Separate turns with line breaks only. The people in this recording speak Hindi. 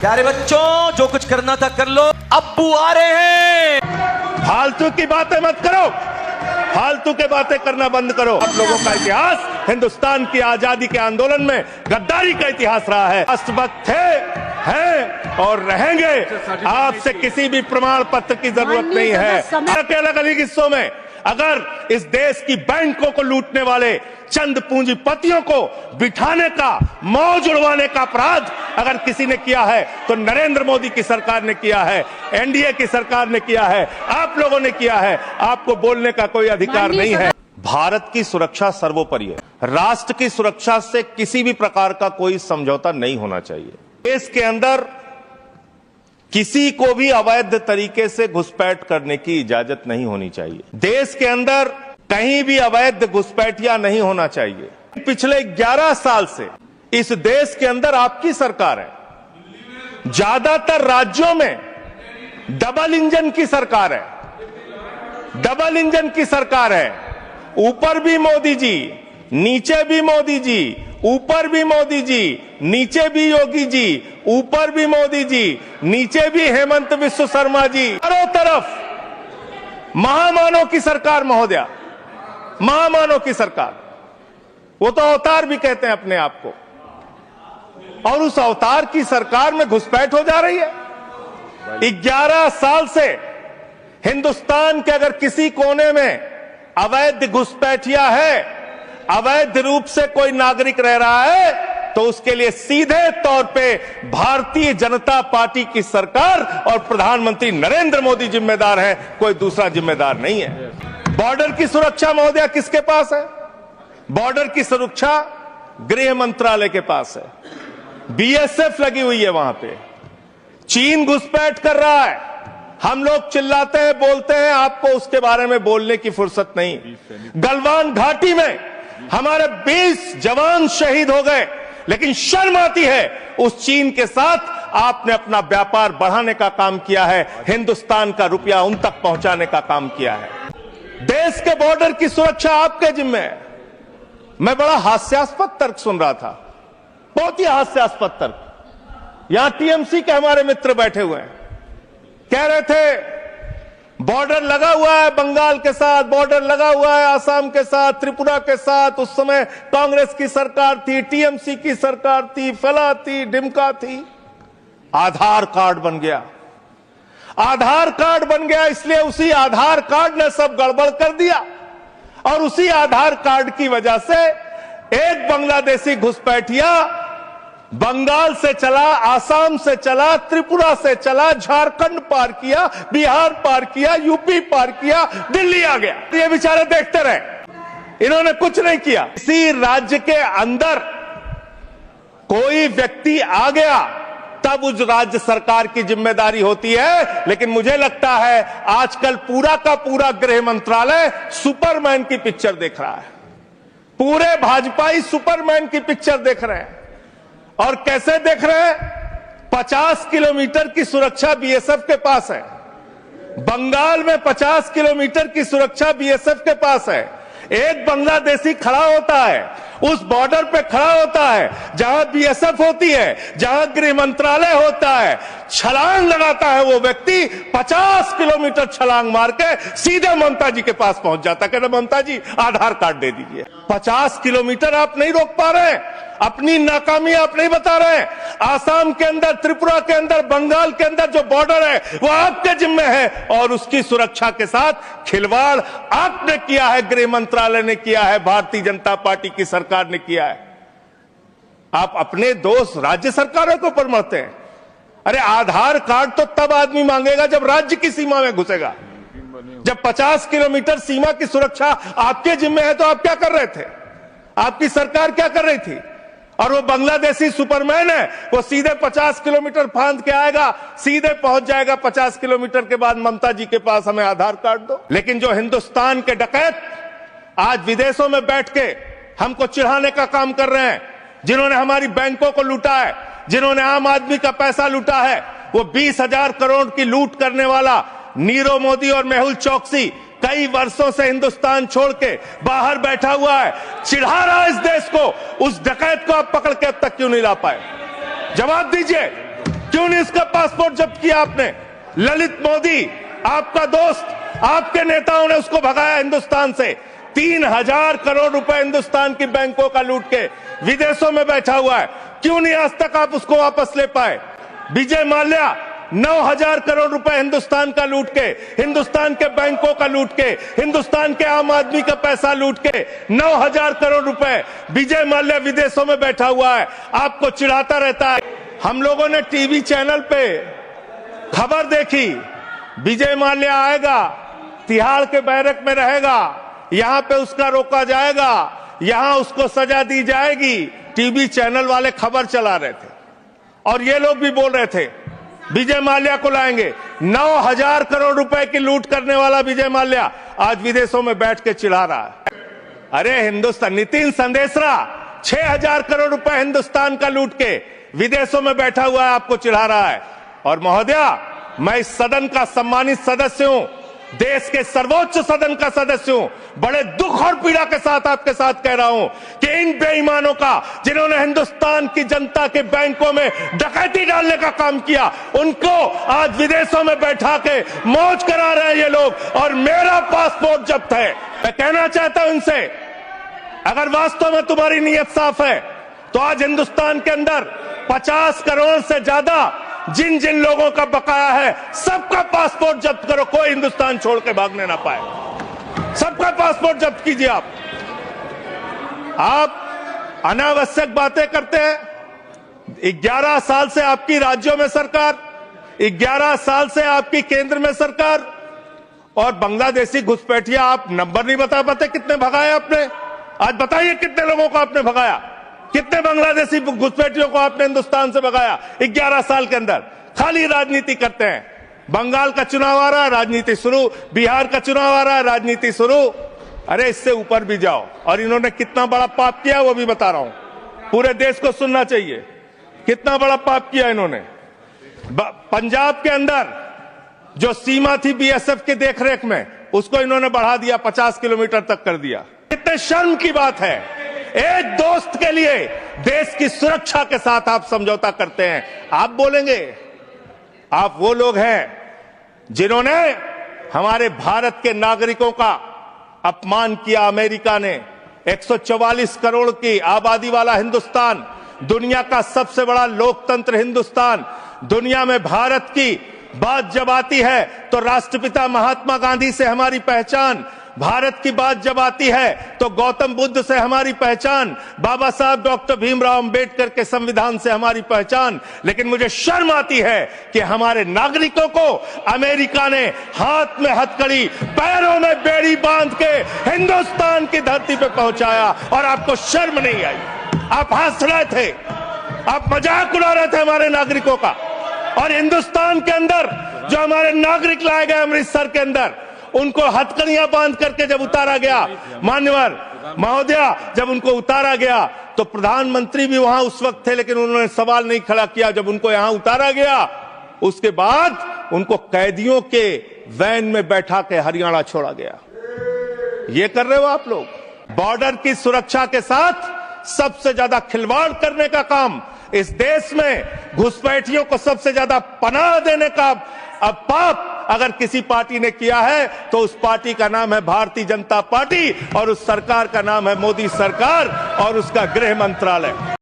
प्यारे बच्चों, जो कुछ करना था कर लो, अब्बू आ रहे हैं।
फालतू की बातें मत करो, फालतू के बातें करना बंद करो। आप लोगों का इतिहास हिंदुस्तान की आजादी के आंदोलन में गद्दारी का इतिहास रहा है। राष्ट्रभक्त थे, हैं और रहेंगे। आपसे किसी भी प्रमाण पत्र की जरूरत नहीं है। के अलग अलग हिस्सों में अगर इस देश की बैंकों को लूटने वाले चंद पूंजीपतियों को बिठाने का, मौज उड़वाने का अपराध अगर किसी ने किया है तो नरेंद्र मोदी की सरकार ने किया है, एनडीए की सरकार ने किया है, आप लोगों ने किया है। आपको बोलने का कोई अधिकार नहीं है। भारत की सुरक्षा सर्वोपरि है। राष्ट्र की सुरक्षा से किसी भी प्रकार का कोई समझौता नहीं होना चाहिए। देश के अंदर किसी को भी अवैध तरीके से घुसपैठ करने की इजाजत नहीं होनी चाहिए। देश के अंदर कहीं भी अवैध घुसपैठिया नहीं होना चाहिए। पिछले 11 साल से इस देश के अंदर आपकी सरकार है। ज्यादातर राज्यों में डबल इंजन की सरकार है, डबल इंजन की सरकार है। ऊपर भी मोदी जी, नीचे भी मोदी जी, ऊपर भी मोदी जी, नीचे भी योगी जी, ऊपर भी मोदी जी, नीचे भी हेमंत बिस्वा शर्मा जी। चारों तरफ महामानव की सरकार महोदया, महामानव की सरकार। वो तो अवतार भी कहते हैं अपने आप को, और उस अवतार की सरकार में घुसपैठ हो जा रही है। 11 साल से हिंदुस्तान के अगर किसी कोने में अवैध घुसपैठिया है, अवैध रूप से कोई नागरिक रह रहा है, तो उसके लिए सीधे तौर पे भारतीय जनता पार्टी की सरकार और प्रधानमंत्री नरेंद्र मोदी जिम्मेदार हैं, कोई दूसरा जिम्मेदार नहीं है। बॉर्डर की सुरक्षा महोदया किसके पास है? बॉर्डर की सुरक्षा गृह मंत्रालय के पास है। बीएसएफ लगी हुई है वहां पे। चीन घुसपैठ कर रहा है, हम लोग चिल्लाते हैं, बोलते हैं, आपको उसके बारे में बोलने की फुर्सत नहीं। गलवान घाटी में हमारे 20 जवान शहीद हो गए, लेकिन शर्म आती है उस चीन के साथ आपने अपना व्यापार बढ़ाने का काम किया है, हिंदुस्तान का रुपया उन तक पहुंचाने का काम किया है। देश के बॉर्डर की सुरक्षा आपके जिम्मे है। मैं बड़ा हास्यास्पद तर्क सुन रहा था, बहुत ही हास्यास्पद तर्क। यहां टीएमसी के हमारे मित्र बैठे हुए हैं, कह रहे थे बॉर्डर लगा हुआ है बंगाल के साथ, बॉर्डर लगा हुआ है आसाम के साथ, त्रिपुरा के साथ। उस समय कांग्रेस की सरकार थी, टीएमसी की सरकार थी, फला थी, डिमका थी। आधार कार्ड बन गया, आधार कार्ड बन गया, इसलिए उसी आधार कार्ड ने सब गड़बड़ कर दिया। और उसी आधार कार्ड की वजह से एक बांग्लादेशी घुसपैठिया बंगाल से चला, आसाम से चला, त्रिपुरा से चला, झारखंड पार किया, बिहार पार किया, यूपी पार किया, दिल्ली आ गया। ये बेचारे देखते रहे, इन्होंने कुछ नहीं किया। इसी राज्य के अंदर कोई व्यक्ति आ गया तब उस राज्य सरकार की जिम्मेदारी होती है। लेकिन मुझे लगता है आजकल पूरा का पूरा गृह मंत्रालय सुपरमैन की पिक्चर देख रहा है। पूरे भाजपाई सुपरमैन की पिक्चर देख रहे हैं। और कैसे देख रहे हैं? 50 किलोमीटर की सुरक्षा बीएसएफ के पास है। बंगाल में 50 किलोमीटर की सुरक्षा बीएसएफ के पास है। एक बांग्लादेशी खड़ा होता है, उस बॉर्डर पे खड़ा होता है जहां बीएसएफ होती है, जहां गृह मंत्रालय होता है, छलांग लगाता है वो व्यक्ति, 50 किलोमीटर छलांग मार के सीधे ममता जी के पास पहुंच जाता है। कहते ममता जी आधार कार्ड दे दीजिए। 50 किलोमीटर आप नहीं रोक पा रहे हैं, अपनी नाकामी आप नहीं बता रहे हैं। आसाम के अंदर, त्रिपुरा के अंदर, बंगाल के अंदर जो बॉर्डर है वो आपके जिम्मे है, और उसकी सुरक्षा के साथ खिलवाड़ आपने किया है, गृह मंत्रालय ने किया है, भारतीय जनता पार्टी की सरकार ने किया है। आप अपने दोस्त राज्य सरकारों के ऊपर मरते हैं। अरे आधार कार्ड तो तब आदमी मांगेगा जब राज्य की सीमा में घुसेगा। जब 50 किलोमीटर सीमा की सुरक्षा आपके जिम्मे है तो आप क्या कर रहे थे? आपकी सरकार क्या कर रही थी? और वो बांग्लादेशी सुपरमैन है, वो सीधे 50 किलोमीटर फांद के आएगा, सीधे पहुंच जाएगा 50 किलोमीटर के बाद ममता जी के पास, हमें आधार कार्ड दो। लेकिन जो हिंदुस्तान के डकैत आज विदेशों में बैठ के हमको चिढ़ाने का काम कर रहे हैं, जिन्होंने हमारी बैंकों को लूटा है, जिन्होंने आम आदमी का पैसा लूटा है, वो 20,000 करोड़ की लूट करने वाला नीरव मोदी और मेहुल चौकसी कई वर्षों से हिंदुस्तान छोड़ के बाहर बैठा हुआ है, चिढ़ा रहा है इस देश को। उस डकैत को आप पकड़ के अब तक क्यों नहीं ला पाए? जवाब दीजिए। क्यों नहीं इसका पासपोर्ट जब्त किया आपने? ललित मोदी आपका दोस्त, आपके नेताओं ने उसको भगाया हिंदुस्तान से। 3,000 करोड़ रुपए हिंदुस्तान की बैंकों का लूट के विदेशों में बैठा हुआ है। क्यों नहीं आज तक आप उसको वापस ले पाए? विजय माल्या 9,000 करोड़ रुपए हिंदुस्तान का लूट के, हिंदुस्तान के बैंकों का लूट के, हिंदुस्तान के आम आदमी का पैसा लूट के 9,000 करोड़ रुपए विजय माल्या विदेशों में बैठा हुआ है, आपको चिढ़ाता रहता है। हम लोगों ने टीवी चैनल पे खबर देखी, विजय माल्या आएगा, तिहाड़ के बैरक में रहेगा, यहां पे उसका रोका जाएगा, यहां उसको सजा दी जाएगी। टीवी चैनल वाले खबर चला रहे थे और ये लोग भी बोल रहे थे विजय माल्या को लाएंगे। 9,000 करोड़ रुपए की लूट करने वाला विजय माल्या आज विदेशों में बैठ के चिढ़ा रहा है। अरे हिंदुस्तान, नितिन संदेशरा 6,000 करोड़ रुपए हिंदुस्तान का लूट के विदेशों में बैठा हुआ है, आपको चिढ़ा रहा है। और महोदया, मैं इस सदन का सम्मानित सदस्य हूं, देश के सर्वोच्च सदन का सदस्य हूं। बड़े दुख और पीड़ा के साथ आपके साथ कह रहा हूं कि इन बेईमानों का, जिन्होंने हिंदुस्तान की जनता के बैंकों में डकैती डालने का काम किया, उनको आज विदेशों में बैठा के मौज करा रहे हैं ये लोग, और मेरा पासपोर्ट जब्त है। मैं कहना चाहता हूं इनसे, अगर वास्तव में तुम्हारी नीयत साफ है तो आज हिंदुस्तान के अंदर 50 करोड़ से ज्यादा जिन जिन लोगों का बकाया है, सबका पासपोर्ट जब्त करो, कोई हिंदुस्तान छोड़ के भागने ना पाए। सबका पासपोर्ट जब्त कीजिए। आप अनावश्यक बातें करते हैं। 11 साल से आपकी राज्यों में सरकार, 11 साल से आपकी केंद्र में सरकार, और बांग्लादेशी घुसपैठिया आप नंबर नहीं बता पाते कितने भगाए आपने। आज बताइए कितने लोगों को आपने भगाया, कितने बांग्लादेशी घुसपैठियों को आपने हिंदुस्तान से भगाया 11 साल के अंदर। खाली राजनीति करते हैं। बंगाल का चुनाव आ रहा है, राजनीति शुरू, बिहार का चुनाव आ रहा है, राजनीति शुरू। अरे इससे ऊपर भी जाओ। और इन्होंने कितना बड़ा पाप किया वो भी बता रहा हूं, पूरे देश को सुनना चाहिए कितना बड़ा पाप किया इन्होंने। पंजाब के अंदर जो सीमा थी बीएसएफ के देखरेख में, उसको इन्होंने बढ़ा दिया, 50 किलोमीटर तक कर दिया। कितने शर्म की बात है, एक दोस्त के लिए देश की सुरक्षा के साथ आप समझौता करते हैं। आप बोलेंगे, आप वो लोग हैं जिन्होंने हमारे भारत के नागरिकों का अपमान किया। अमेरिका ने 144 करोड़ की आबादी वाला हिंदुस्तान, दुनिया का सबसे बड़ा लोकतंत्र हिंदुस्तान, दुनिया में भारत की बात जब आती है तो राष्ट्रपिता महात्मा गांधी से हमारी पहचान, भारत की बात जब आती है तो गौतम बुद्ध से हमारी पहचान, बाबा साहब डॉक्टर भीमराव अंबेडकर के संविधान से हमारी पहचान। लेकिन मुझे शर्म आती है कि हमारे नागरिकों को अमेरिका ने हाथ में हथकड़ी, पैरों में बेड़ी बांध के हिंदुस्तान की धरती पे पहुंचाया, और आपको शर्म नहीं आई। आप हंस रहे थे, आप मजाक उड़ा रहे थे हमारे नागरिकों का। और हिंदुस्तान के अंदर जो हमारे नागरिक लाए गए अमृतसर के अंदर, उनको हथकड़ियां बांध करके जब उतारा गया, मान्यवर महोदया, जब उनको उतारा गया तो प्रधानमंत्री भी वहां उस वक्त थे, लेकिन उन्होंने सवाल नहीं खड़ा किया। जब उनको यहां उतारा गया, उसके बाद उनको कैदियों के वैन में बैठा के हरियाणा छोड़ा गया। ये कर रहे हो आप लोग। बॉर्डर की सुरक्षा के साथ सबसे ज्यादा खिलवाड़ करने का काम इस देश में, घुसपैठियों को सबसे ज्यादा पनाह देने का अब पाप अगर किसी पार्टी ने किया है तो उस पार्टी का नाम है भारतीय जनता पार्टी, और उस सरकार का नाम है मोदी सरकार और उसका गृह मंत्रालय।